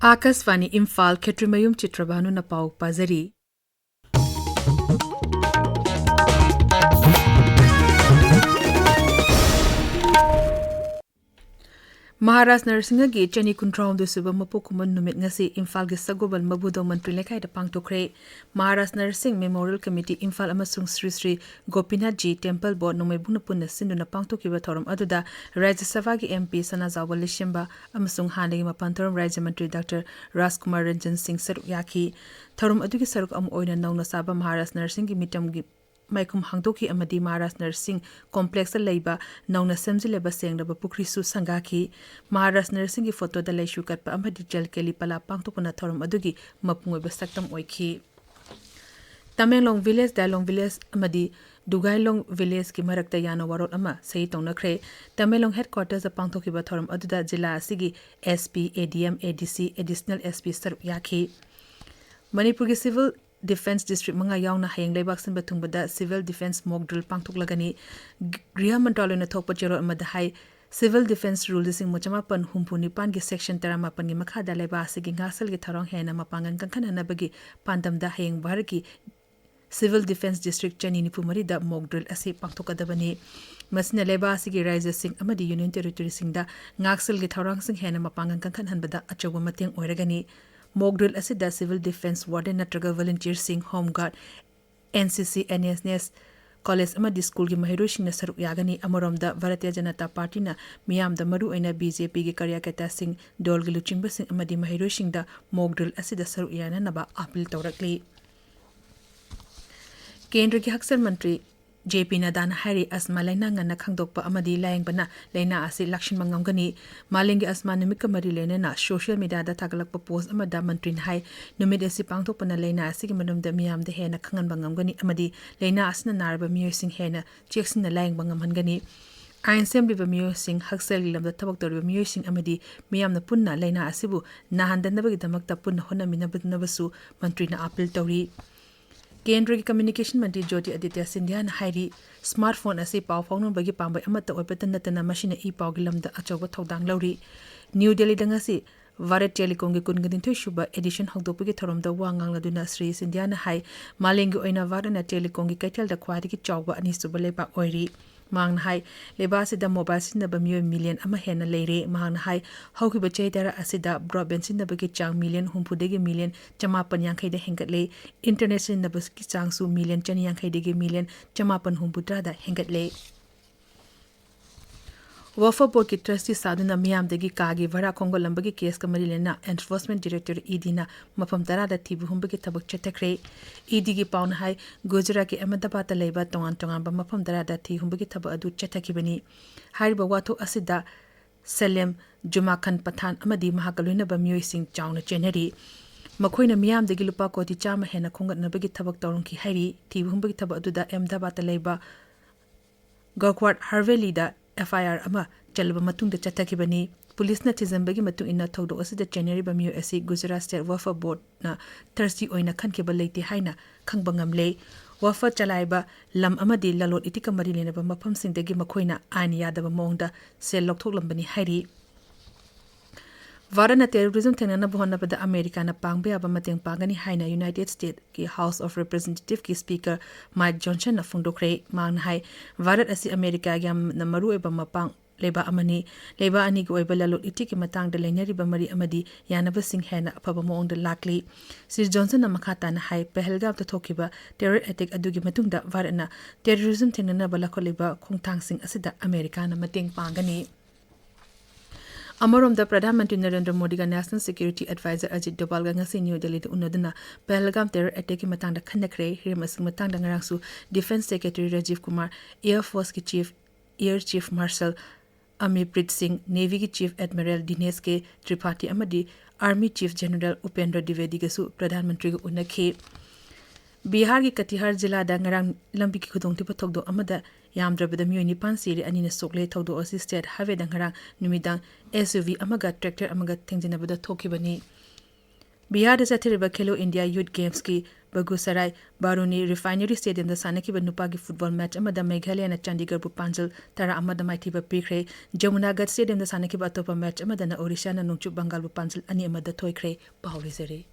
Akasvani Imphal Kshetrimayum Chitrabhanu na pau pazari. Maharashtra Narsingagi Chani Kuntraum de Suba Mapukuman Numit Ngasi Imphal gi Sagobal Mabudo Mantri Lekai da Pangtokre Maharashtra Nursing Memorial Committee Imphal amasung Sri Gopinathji Temple Board Nomebuna Punna Sinduna Pangtokiba Thorum Aduda Rajya Sabha gi MP Sanazawal Lishimba amasung Hanagi Mapantarum Rajya Mantri Dr. Rajkumar Ranjan Singh Saruk Yaki Thorum Adugi Saruk Am Oina Nauna Saba Maharashtra Nursing gi Mitam gi Maikum Hangdoki Amadi Maharashtra Nursing Complex Laiba Nauna Semzileba Sengraba Pukrisu Sangaki Maharashtra Nursing gi photo da Laishu Katpa Amadi Jal Keli Pala Pangtopuna Thorum Adugi Mapungoy Basaktam Oiki Tamenglong Village Dalong Village Amadi Dugailong Village ki Marakta Yana Warot Ama Say Tonakre Tamenglong Headquarters of Pangtokiba Thorum Aduda Jila Sigi SP ADM ADC Additional SP Saruk Yaki Manipuri Civil Defense District Manga Yauna Hayang Laibak Sin Batungbada Civil Defense Mock Drill Pangtuk Lagani Griha Mantralo na Thokpa Jero Amada Hai Civil Defense Rule Dising Mochamapan Humpunipan gi Section Taramapan gi Makada Laiba Sigi Ngasal gi Tharong Hena Mapangan Kankan Hanabagi Pandam da Hayang Baraki Civil Defense District Chani Nipumari da Mock Drill Asi Pangtukadabani Masina Laiba Sigi Rise Sing Amadi Union Territory Sing da Ngaksal gi Tharong Sing Hena Mapangan Kankan Hanbada Achawa Mateng Oiragani Mock drill asida Civil Defense Warden Natraga Volunteer Sing Home Guard NCC NSNS College amadi School gi Mahirushin na Saruk Yagani Amoromda Bharatiya Janata Party na Miyam da Maru Aina BJP gi Karyakata Sing Dol gi Luchingba Sing amadi Mahirushin da Mock drill asida Saruk Yana naba appeal tawrakli Kendra gi Haksar Mantri JP Nadana Hari Asma Laina Ngana Khangdokpa Amadi Layang Bana Laina Asi Lakshin Mangamgani Malingi Asma Numika Mari Lena na Social Media da Tagalakpa Post Amada Mantrin Hai Numid Asi Pangtokpana Laina Asi Manum da Miyam de Hena Kangan Bangamgani Amadi Laina Asna Narba Mio Sing Hena Jackson na Layang Bangamhangani Ain Assembly ba Mio Sing Haksel Lam da Tabak Tor Mio Sing Amadi Miyam na Punna Laina Asibu Nahandan Nabagi Damakta Punna Hona Minabnabasu Mantrina Apil Tori Kendra ki Communication Mantri Jyoti Aditya Sindhya na hairi smartphone ase pau phone bagi pambai amata oipatan natana machine e pau gilamda achoba thodang lauri New Delhi dangasi Bharat Telecom gi kungadin thoi shuba edition hongdopagi thoromda wangang laduna Sri Sindhya na hai malengi oina Bharat Telecom gi kaital da khwadi ki chawba ani suba leba oiri mang hai leba sida mobile sinaba mio million ama hena leire mang hai haukiba chaidara asida broadband sinaba ki chang million humpudegi million chamapan yang khaide hengatle internet sinaba ki chang su million chani yang khaide million chamapan humputra da hengatle Wafa Board ki trustee saduna miyam degi kagi vara Kongo lambagi case kamari lena enforcement director ED na mapam tara da tibu humbagi tabak chatakre ED gi paun hai Gujarat ki Ahmedabad ta leiba tongan ba mapam tara da thi humbagi tabak adu chatakibani hariba watho asida Salem Juma Khan Pathan amadi mahakaluina ba miyoi sing chawna chenari Makoina miyam degi lupa koti chama hena khongat na bagi tabak tawrong ki hairi tibu humbagi tabak adu da Ahmedabad ta leiba Gakwat Harveli da FIR ama chalba matungda chatakibani police na chizambagi matung ina thodo asida January ba miyo asi Gujarat State Wafa Board na Thursday oina khankeba leiti haina khangbangam wafa chalaiba lam amadi lalot itika mari lena ba mafam singdagi makoina ain yadaba mongda sel lokthok lambani hairi Varana terrorism thenana bohna bada America na pangbe aba mateng pangani haina United States ki House of Representative ki Speaker Mike Johnson na fundokre mang hai Varat asi America yam na maru eba mapang leba amani leba ani go eba lalot itiki matang da lenari ba mari amadi yanaba sing hena apaba moong da lakli Sir Johnson na makata na hai Pahalgam ta thokiba terror attack adugi matungda Varana terrorism thenana bala kholeba khongthang sing asida America na mateng pangani Amarom da Pradhan Mantri Narendra Modi ga National Security Advisor Ajit Doval ga ngasi New Delhi da unaduna Pahalgam terror attack ki matang da khanakre hirmasing matang da ngarangsu Defense Secretary Rajiv Kumar Air Force ki Chief Air Chief Marshal Amiprit Singh Navy ki Chief Admiral Dinesh K Tripathi amadi Army Chief General Upendra Dwivedi ga su Pradhan Mantri ga unakhe Bihar ki Katihar Jilla da ngarang lambi ki khudongti pathokdo amada yamdrabada miyoi nipan siri anina sokle thodo asi state highway da ngarang numidang SUV amaga tractor amaga thengjinabada thokibani Bihar da chathiriba Khelo India Youth Games ki Bagussarai Baruni Refinery Stadium da sanaki Nupagi football match amada Meghalaya na Chandigarh bu Panjal tara amada maithiba pikre Jamunagarh Stadium da sanaki atopa match amada na Odisha na Nungchu Bengal bu Panjal ani amada thoikre pawrizare